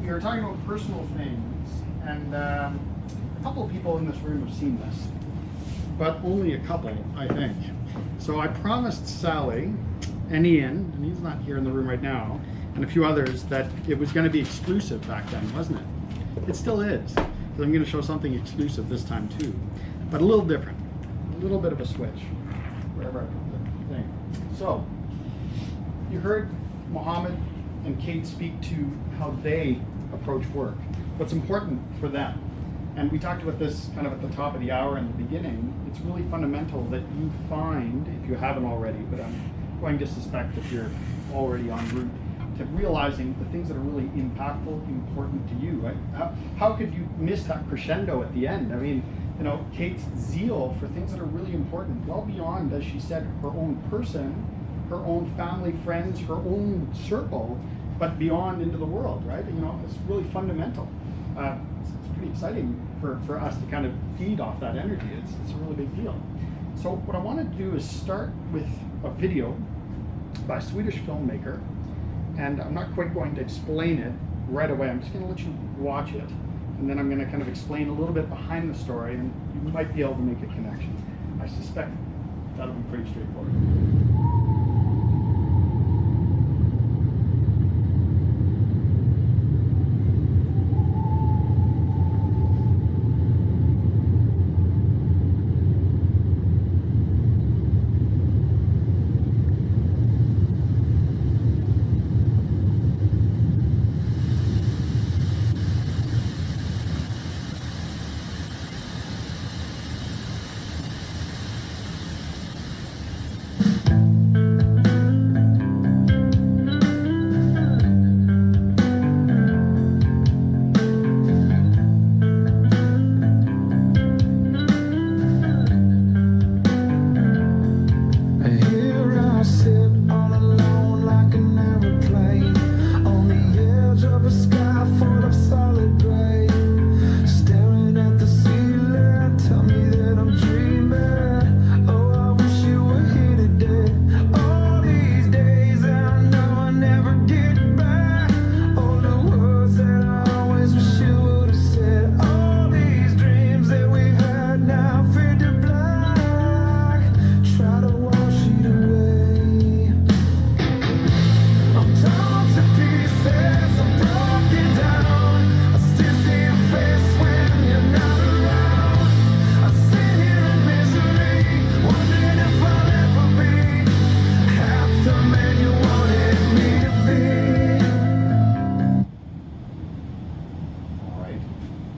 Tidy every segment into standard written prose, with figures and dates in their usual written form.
we were talking about personal things, and a couple of people in this room have seen this, but only a couple, I think. So I promised Sally and Ian, and he's not here in the room right now, and a few others, that it was going to be exclusive back then, wasn't it? It still is, because I'm going to show something exclusive this time too, but a little different, a little bit of a switch, wherever I put the thing. So, you heard Mohammed and Kate speak to how they approach work, what's important for them. And we talked about this kind of at the top of the hour in the beginning. It's really fundamental that you find, if you haven't already, but I'm going to suspect that you're already en route to realizing the things that are really impactful, important to you, right? How could you miss that crescendo at the end? I mean, you know, Kate's zeal for things that are really important, well beyond, as she said, her own person, her own family, friends, her own circle, but beyond into the world, right? You know, it's really fundamental. It's pretty exciting for us to kind of feed off that energy. It's a really big deal. So what I want to do is start with a video by a Swedish filmmaker, and I'm not quite going to explain it right away. I'm just going to let you watch it, and then I'm going to kind of explain a little bit behind the story, and you might be able to make a connection. I suspect that'll be pretty straightforward.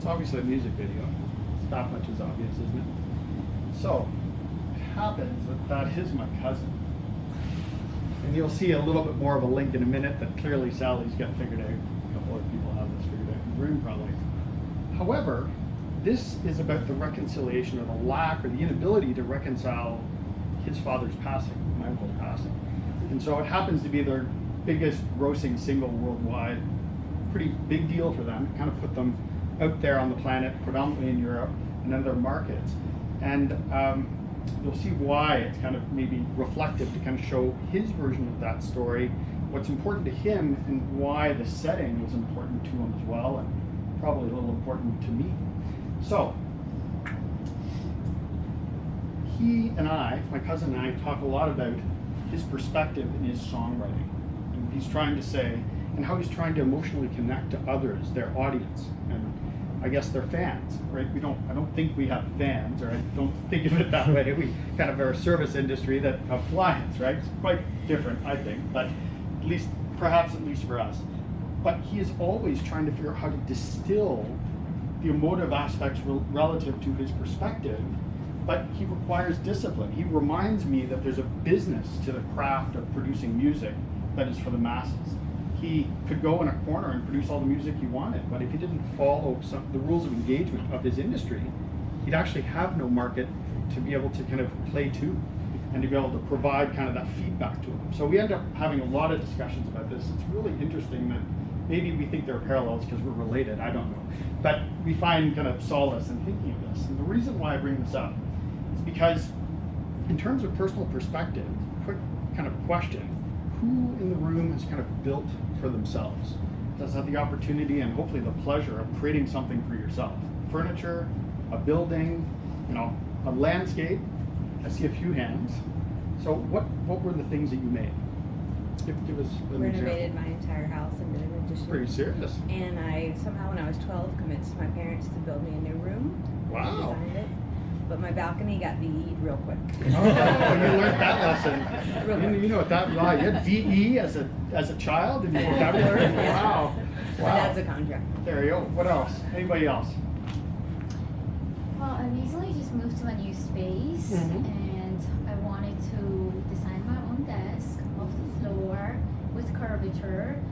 Obviously a music video. That much is obvious, isn't it? So, it happens that is my cousin. And you'll see a little bit more of a link in a minute that clearly Sally's got figured out. A couple other people have this figured out in the room probably. However, this is about the reconciliation, or the lack, or the inability to reconcile his father's passing, my uncle's passing. And so it happens to be their biggest grossing single worldwide. Pretty big deal for them. It kind of put them out there on the planet, predominantly in Europe and other markets. And you'll see why it's kind of maybe reflective to kind of show his version of that story, what's important to him, and why the setting was important to him as well, and probably a little important to me. So, he and I, my cousin and I, talk a lot about his perspective in his songwriting. And he's trying to say, and how he's trying to emotionally connect to others, their audience, and I guess their fans, right? I don't think we have fans, or I don't think of it that way. We kind of are a service industry that have clients, right? It's quite different, I think, but perhaps at least for us. But he is always trying to figure out how to distill the emotive aspects relative to his perspective, but he requires discipline. He reminds me that there's a business to the craft of producing music that is for the masses. He could go in a corner and produce all the music he wanted, but if he didn't follow the rules of engagement of his industry, he'd actually have no market to be able to kind of play to, and to be able to provide kind of that feedback to him. So we end up having a lot of discussions about this. It's really interesting that maybe we think there are parallels because we're related, I don't know. But we find kind of solace in thinking of this. And the reason why I bring this up is because in terms of personal perspective, quick kind of question, who in the room has kind of built for themselves? has had the opportunity and hopefully the pleasure of creating something for yourself. Furniture, a building, a landscape. I see a few hands. So what were the things that you made? Give us an Renovated example. my entire house and did an addition. Pretty serious. And I somehow, when I was 12, convinced my parents to build me a new room. Wow. I designed it. But my balcony got VE'd real quick. Oh, you learned that lesson. Real quick. You know what that, wow, you had VE as a child in your vocabulary? Yeah. Wow. My dad's a contractor. There you go. What else? Anybody else? Well, I recently just moved to a new space, and I wanted to design my own desk off the floor with curvature,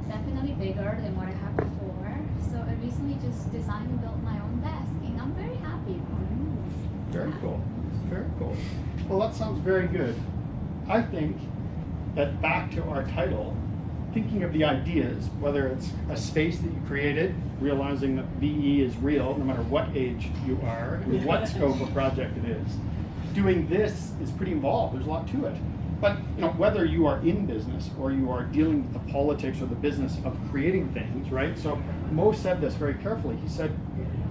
definitely bigger than what I had before. So I recently just designed and built my own desk, and I'm very happy. Very cool. Very cool. Well, that sounds very good. I think that back to our title, thinking of the ideas, whether it's a space that you created, realizing that VE is real no matter what age you are and what scope of project it is. Doing this is pretty involved. There's a lot to it. But whether you are in business or you are dealing with the politics or the business of creating things, right? So Mo said this very carefully. He said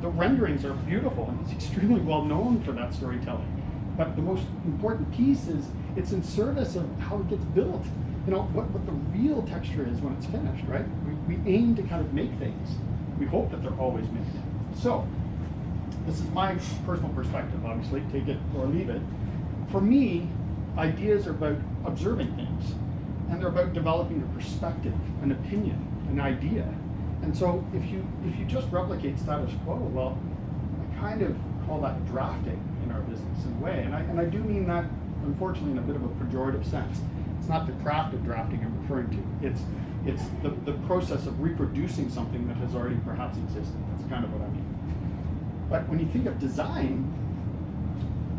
the renderings are beautiful and he's extremely well known for that storytelling. But the most important piece is it's in service of how it gets built. What the real texture is when it's finished, right? We aim to kind of make things. We hope that they're always made. So, this is my personal perspective, obviously, take it or leave it. For me, ideas are about observing things, and they're about developing a perspective, an opinion, an idea. And so, if you just replicate status quo, well, I kind of call that drafting in our business in a way. And I do mean that, unfortunately, in a bit of a pejorative sense. It's not the craft of drafting I'm referring to. It's the process of reproducing something that has already perhaps existed. That's kind of what I mean. But when you think of design,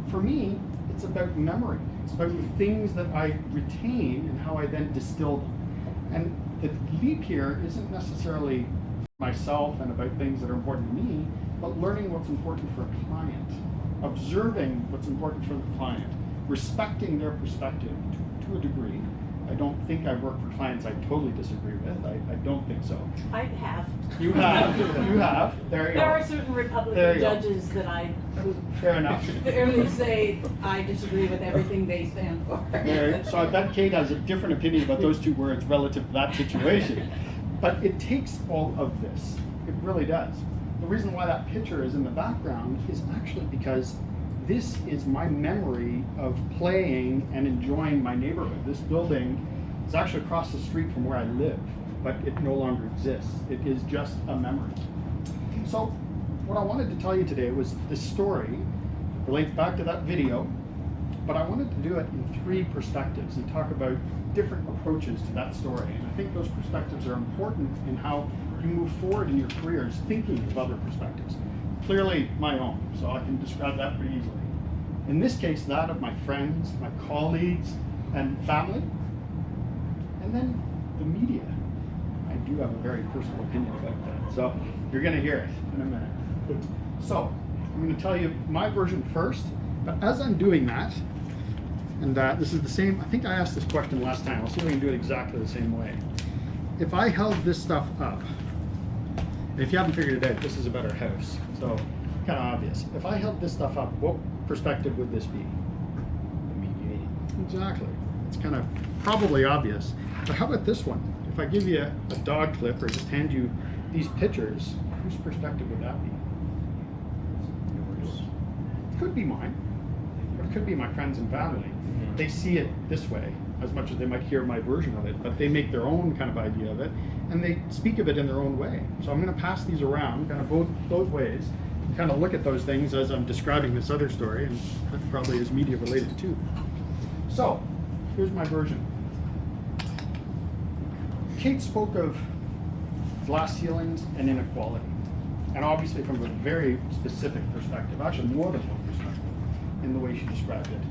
for me, it's about memory. It's about the things that I retain and how I then distill them. And the leap here isn't necessarily myself and about things that are important to me, but learning what's important for a client, observing what's important for the client, respecting their perspective to a degree. I don't think I work for clients I totally disagree with. I don't think so. I have. You have. You have. There you go. There are certain Republican judges that I Fair enough. fairly say I disagree with everything they stand for. So I bet Kate has a different opinion about those two words relative to that situation. But it takes all of this. It really does. The reason why that picture is in the background is actually because this is my memory of playing and enjoying my neighborhood. This building is actually across the street from where I live, but it no longer exists. It is just a memory. So what I wanted to tell you today was this story relates back to that video, but I wanted to do it in 3 perspectives and talk about different approaches to that story. And I think those perspectives are important in how you move forward in your careers, thinking of other perspectives. Clearly my own, so I can describe that pretty easily. In this case, that of my friends, my colleagues, and family. And then the media. I do have a very personal opinion about that, so you're going to hear it in a minute. So, I'm going to tell you my version first, but as I'm doing that, and this is the same, I think I asked this question last time, I'll see if I can do it exactly the same way. If I held this stuff up, if you haven't figured it out, this is about our house, so kind of obvious. If I held this stuff up, what perspective would this be? Exactly. It's kind of probably obvious. But how about this one? If I give you a dog clip or just hand you these pictures, whose perspective would that be? Yours. It could be mine, but it could be my friends and family. They see it this way, as much as they might hear my version of it, but they make their own kind of idea of it, and they speak of it in their own way. So I'm going to pass these around, kind of both ways, and kind of look at those things as I'm describing this other story, and that probably is media related too. So, here's my version. Kate spoke of glass ceilings and inequality, and obviously from a very specific perspective, actually more than one perspective, in the way she described it.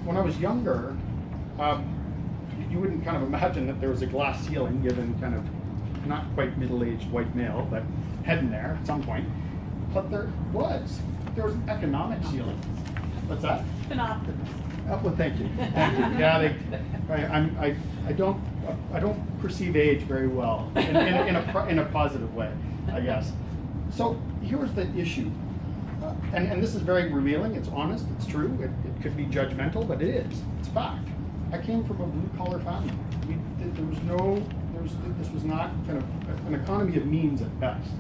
When I was younger, you wouldn't kind of imagine that there was a glass ceiling, given kind of not quite middle-aged white male, but heading there at some point. But there was an economic ceiling. What's that? An optimist. Well, thank you. Thank you. Yeah, I don't I don't perceive age very well in a positive way, I guess. So here's the issue, and this is very revealing. It's honest. It's true. It could be judgmental, but it is. It's fact. I came from a blue-collar family. This was not kind of an economy of means at best,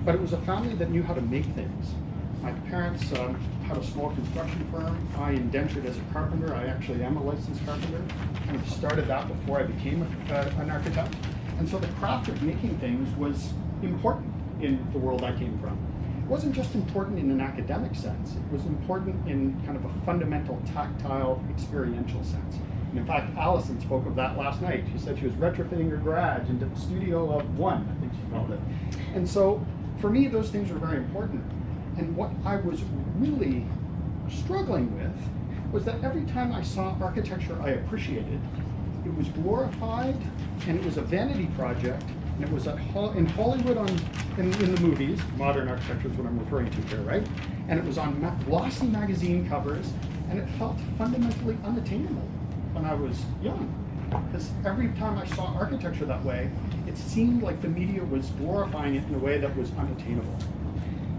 but it was a family that knew how to make things. My parents had a small construction firm. I indentured as a carpenter. I actually am a licensed carpenter. Kind of started that before I became an architect. And so the craft of making things was important in the world I came from. It wasn't just important in an academic sense. It was important in kind of a fundamental, tactile, experiential sense. And in fact, Allison spoke of that last night. She said she was retrofitting her garage into the studio of one, I think she called it. And so for me, those things were very important. And what I was really struggling with was that every time I saw architecture I appreciated, it was glorified, and it was a vanity project, and it was in Hollywood in the movies. Modern architecture is what I'm referring to here, right? And it was on glossy magazine covers, and it felt fundamentally unattainable when I was young. Because every time I saw architecture that way, it seemed like the media was glorifying it in a way that was unattainable.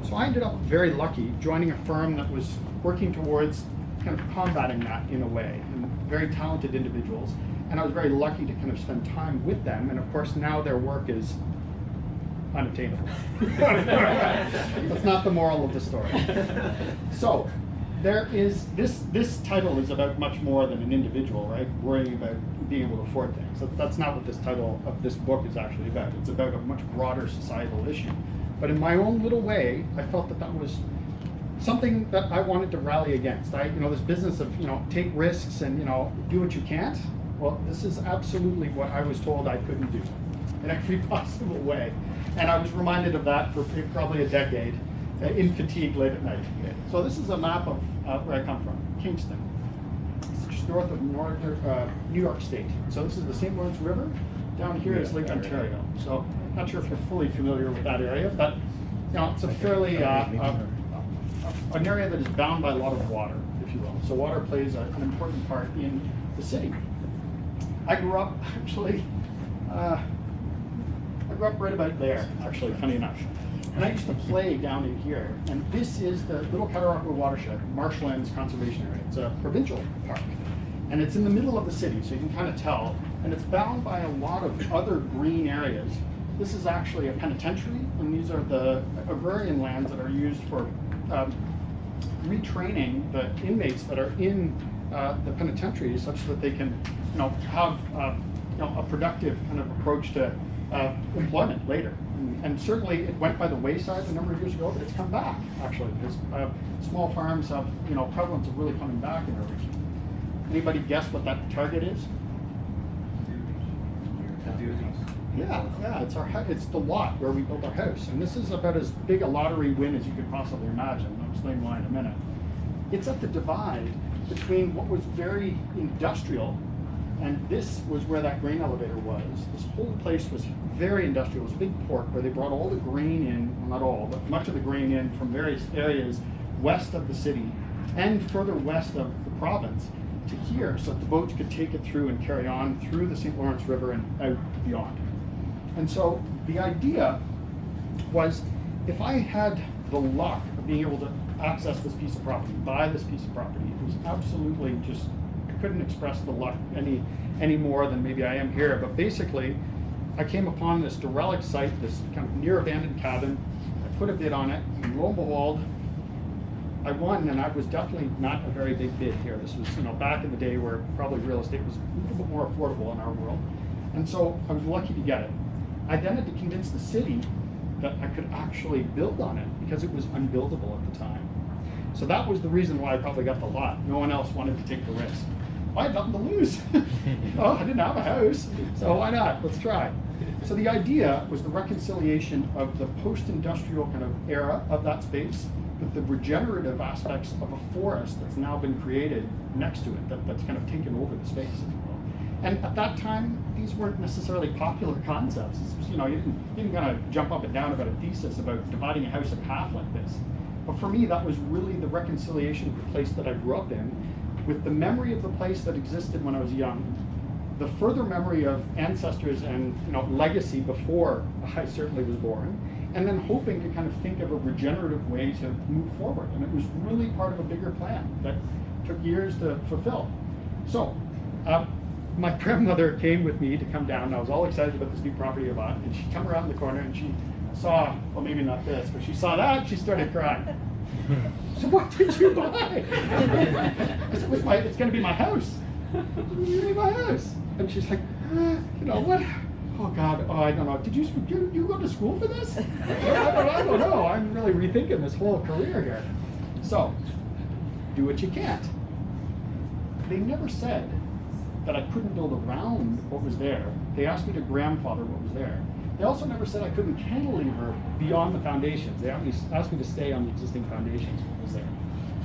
So I ended up very lucky joining a firm that was working towards kind of combating that in a way, and very talented individuals. And I was very lucky to kind of spend time with them. And of course, now their work is unattainable. That's not the moral of the story. So there is, this title is about much more than an individual, right? Worrying about being able to afford things. That's not what this title of this book is actually about. It's about a much broader societal issue. But in my own little way, I felt that was something that I wanted to rally against. This business of, take risks and, do what you can't. Well, this is absolutely what I was told I couldn't do in every possible way. And I was reminded of that for probably a decade in fatigue late at night. So this is a map of where I come from, Kingston. It's just north of New York State. So this is the St. Lawrence River. Down here is Lake Ontario. So I'm not sure if you're fully familiar with that area, but it's a fairly an area that is bound by a lot of water, if you will. So water plays an important part in the city. I grew up actually. I grew up right about there, actually, funny enough. And I used to play down in here. And this is the Little Cataraqui Watershed, Marshlands Conservation Area. It's a provincial park. And it's in the middle of the city, so you can kind of tell. And it's bound by a lot of other green areas. This is actually a penitentiary, and these are the agrarian lands that are used for retraining the inmates that are in the penitentiary, such that they can, have a productive kind of approach to employment later. And certainly it went by the wayside a number of years ago, but it's come back actually, because small farms have prevalence of really coming back in our region. Anybody guess what that target is? Yeah, it's the lot where we built our house, and this is about as big a lottery win as you could possibly imagine. I'll explain why in a minute. It's at the divide between what was very industrial, and this was where that grain elevator was. This whole place was very industrial. It was a big port where they brought all the grain in, well, not all, but much of the grain in from various areas west of the city and further west of the province to here, so that the boats could take it through and carry on through the St. Lawrence River and out beyond. And so the idea was, if I had the luck of being able to access this piece of property, buy this piece of property, it was absolutely just, I couldn't express the luck any more than maybe I am here. But basically, I came upon this derelict site, this kind of near abandoned cabin. I put a bid on it, and lo and behold, I won, and I was definitely not a very big bid here. This was, back in the day where probably real estate was a little bit more affordable in our world. And so I was lucky to get it. I then had to convince the city that I could actually build on it, because it was unbuildable at the time. So that was the reason why I probably got the lot. No one else wanted to take the risk. I had nothing to lose. I didn't have a house, so why not? Let's try. So the idea was the reconciliation of the post-industrial kind of era of that space with the regenerative aspects of a forest that's now been created next to it, that's kind of taken over the space, if you will. And at that time, these weren't necessarily popular concepts. You didn't kind of jump up and down about a thesis about dividing a house in half like this. But for me, that was really the reconciliation of the place that I grew up in, with the memory of the place that existed when I was young, the further memory of ancestors and legacy before I certainly was born, and then hoping to kind of think of a regenerative way to move forward. And it was really part of a bigger plan that took years to fulfill. So my grandmother came with me to come down, and I was all excited about this new property I bought, and she come around the corner and she saw, well, maybe not this, but she saw that and she started crying. So what did you buy? I said, it's going to be my house. It's going to be my house. And she's like, what? Oh God, I don't know. Did you go to school for this? I don't know. I'm really rethinking this whole career here. So, do what you can't. They never said that I couldn't build around what was there. They asked me to grandfather what was there. They also never said I couldn't cantilever beyond the foundations. They asked me to stay on the existing foundations what was there.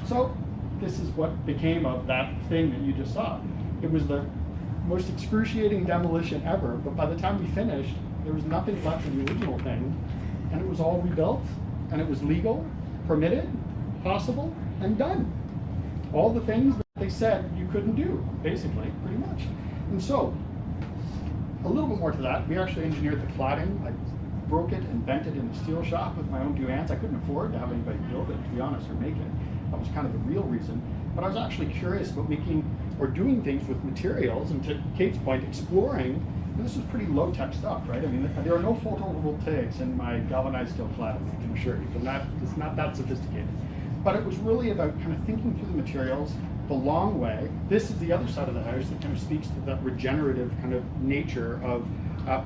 So this is what became of that thing that you just saw. It was the most excruciating demolition ever, but by the time we finished, there was nothing left of the original thing, and it was all rebuilt, and it was legal, permitted, possible, and done. All the things that they said you couldn't do, basically, pretty much. And so, a little bit more to that, we actually engineered the cladding. I broke it and bent it in the steel shop with my own two hands. I couldn't afford to have anybody build it, to be honest, or make it. That was kind of the real reason. But I was actually curious about making or doing things with materials, and to Kate's point, exploring. And this was pretty low-tech stuff, right? I mean, there are no photovoltaics in my galvanized steel cladding, I can assure you. It's not that sophisticated. But it was really about kind of thinking through the materials the long way. This is the other side of the house that kind of speaks to that regenerative kind of nature of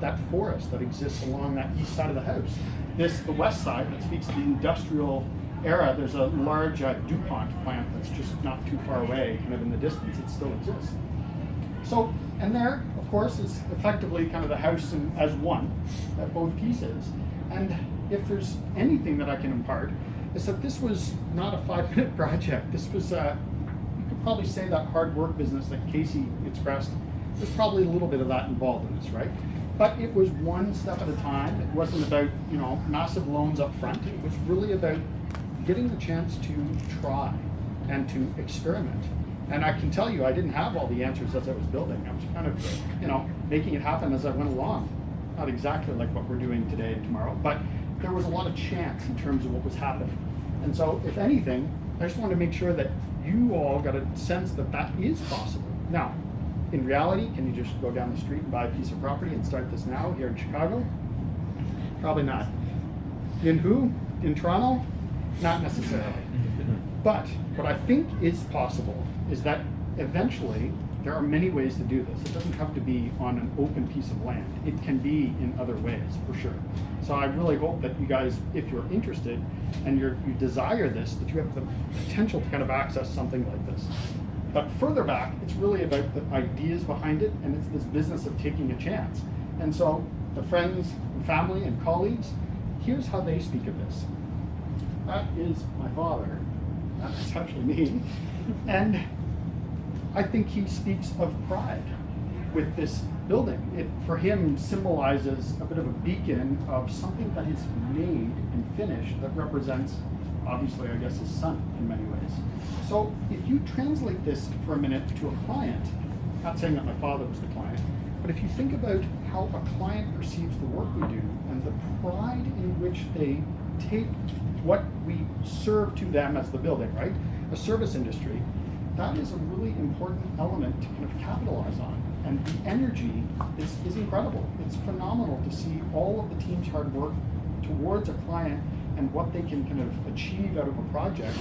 that forest that exists along that east side of the house. The west side, that speaks to the industrial era. There's a large DuPont plant that's just not too far away, kind of in the distance. It still exists. So, and there, of course, is effectively kind of the house as one, at both pieces. And if there's anything that I can impart, is that this was not a 5-minute project. This was, you could probably say that hard work business that Casey expressed, there's probably a little bit of that involved in this, right? But it was one step at a time. It wasn't about, massive loans up front. It was really about getting the chance to try and to experiment. And I can tell you, I didn't have all the answers as I was building. I was kind of, making it happen as I went along. Not exactly like what we're doing today and tomorrow, but there was a lot of chance in terms of what was happening. And so, if anything, I just wanted to make sure that you all got a sense that that is possible. Now, in reality, can you just go down the street and buy a piece of property and start this now here in Chicago? Probably not. In Toronto? Not necessarily. But what I think is possible is that eventually there are many ways to do this. It doesn't have to be on an open piece of land. It can be in other ways, for sure. So I really hope that you guys, if you're interested and you desire this, that you have the potential to kind of access something like this. But further back, it's really about the ideas behind it, and it's this business of taking a chance. And so the friends and family and colleagues, here's how they speak of this. That is my father. That's actually me. And I think he speaks of pride with this building. It, for him, symbolizes a bit of a beacon of something that is made and finished that represents, obviously, I guess, his son in many ways. So if you translate this for a minute to a client, not saying that my father was the client, but if you think about how a client perceives the work we do and the pride in which they take what we serve to them as the building, right? A service industry, that is a really important element to kind of capitalize on. And the energy is incredible. It's phenomenal to see all of the team's hard work towards a client and what they can kind of achieve out of a project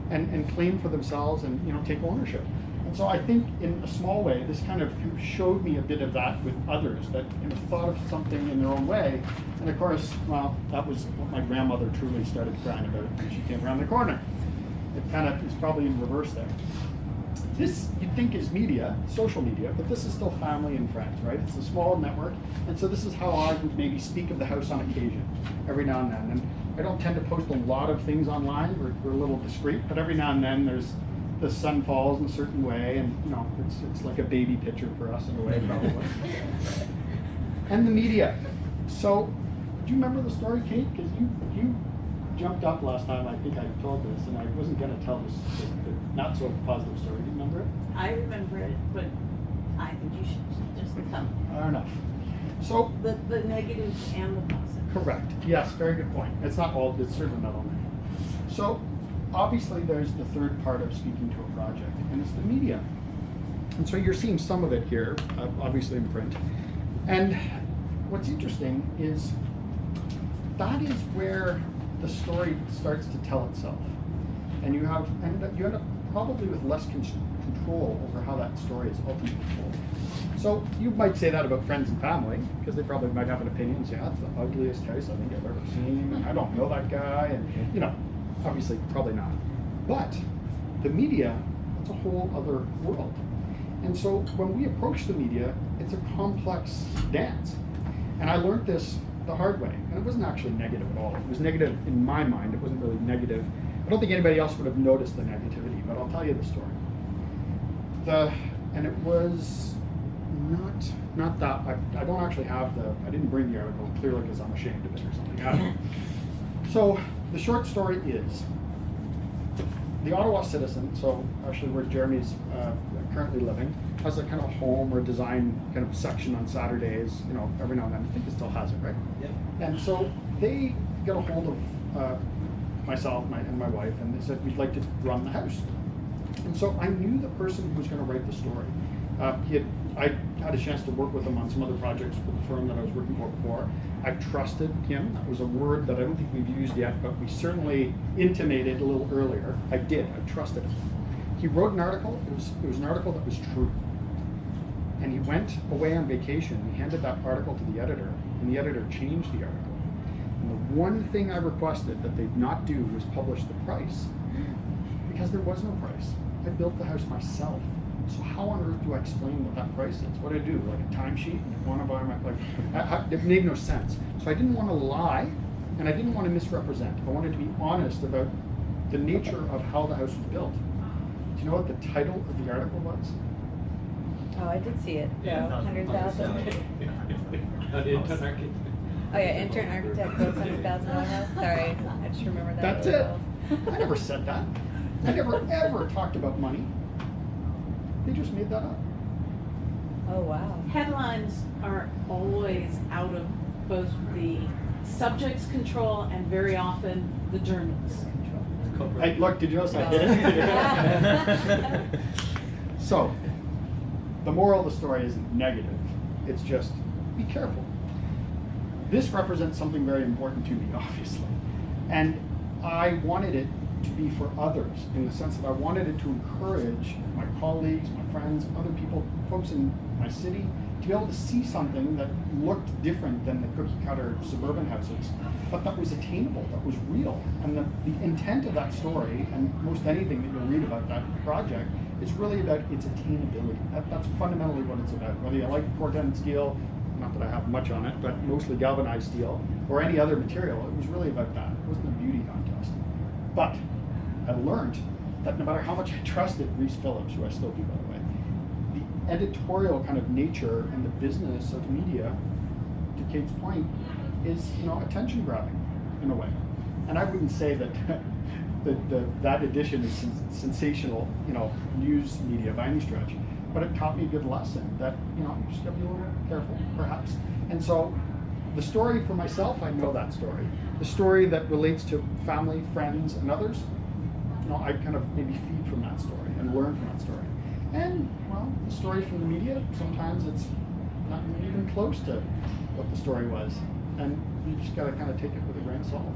and claim for themselves and take ownership. And so I think in a small way, this kind of showed me a bit of that with others that thought of something in their own way. And of course, well, that was what my grandmother truly started crying about when she came around the corner. It kind of is probably in reverse there. This you'd think is media, social media, but this is still family and friends, right? It's a small network. And so this is how I would maybe speak of the house on occasion, every now and then. And I don't tend to post a lot of things online. We're a little discreet, but every now and then the sun falls in a certain way, and it's like a baby picture for us in a way, probably. And the media. So, do you remember the story, Kate? Because you jumped up last time. I think I told this, and I wasn't going to tell this not so positive story. Do you remember it? I remember it, but I think you should just tell Fair enough. So, the negatives and the positives. correct. Yes, very good point. It's not all, it's certainly not all negative. So, obviously there's the third part of speaking to a project, and it's the media. And so you're seeing some of it here, obviously in print. And what's interesting is that is where the story starts to tell itself. And you end up probably with less control over how that story is ultimately told. So you might say that about friends and family, because they probably might have an opinion and say, that's the ugliest house I think I've ever seen, and I don't know that guy, and you know, obviously probably not. But the media, that's a whole other world. And so when we approach the media, it's a complex dance. And I learned this the hard way, and it wasn't actually negative at all. It was negative in my mind, it wasn't really negative. I don't think anybody else would have noticed the negativity, but I'll tell you the story. And it was not that, I don't actually have I didn't bring the article clearly because I'm ashamed of it or something. I don't know. So the short story is, the Ottawa Citizen, so actually where Jeremy's currently living, has a kind of home or design kind of section on Saturdays, you know, every now and then. I think it still has it, right? Yep. And so they got a hold of myself and my wife, and they said, we'd like to run the house. And so I knew the person who was going to write the story. I had a chance to work with him on some other projects with the firm that I was working for before. I trusted him. That was a word that I don't think we've used yet, but we certainly intimated a little earlier. I trusted him. He wrote an article. It was an article that was true. And he went away on vacation. He handed that article to the editor, and the editor changed the article. And the one thing I requested that they not do was publish the price, because there was no price. I built the house myself. So how on earth do I explain what that price is? What do I do? Like a timesheet? You want to buy my, it made no sense. So I didn't want to lie, and I didn't want to misrepresent. I wanted to be honest about the nature of how the house was built. Do you know what the title of the article was? Oh, I did see it. Yeah. 100,000. Oh yeah, intern architect builds $100,000 house. Sorry, I just remember that. That's really it. well. I never said that. I never ever talked about money. They just made that up. Oh wow. Headlines are always out of both the subject's control and very often the journalist's control. Hey, look, did you notice I hit it? So, the moral of the story isn't negative. It's just, be careful. This represents something very important to me, obviously. And I wanted it to be for others, in the sense that I wanted it to encourage my colleagues, my friends, other people, folks in my city, to be able to see something that looked different than the cookie cutter suburban houses, but that was attainable, that was real. And the intent of that story, and most anything that you'll read about that project, is really about its attainability. That's fundamentally what it's about. Whether you like Portland steel, not that I have much on it, but mostly galvanized steel, or any other material, it was really about that. It wasn't a beauty contest. But I learned that no matter how much I trusted Reese Phillips, who I still do by the way, the editorial kind of nature and the business of media, to Kate's point, is, you know, attention grabbing in a way. And I wouldn't say that that edition is sensational, you know, news media by any stretch, but it taught me a good lesson that, you know, you just gotta be a little careful, perhaps. And so the story for myself, I know that story. The story that relates to family, friends, and others, you know, I kind of maybe feed from that story and learn from that story. And, well, the story from the media, sometimes it's not even close to what the story was. And you just gotta kind of take it with a grain of salt.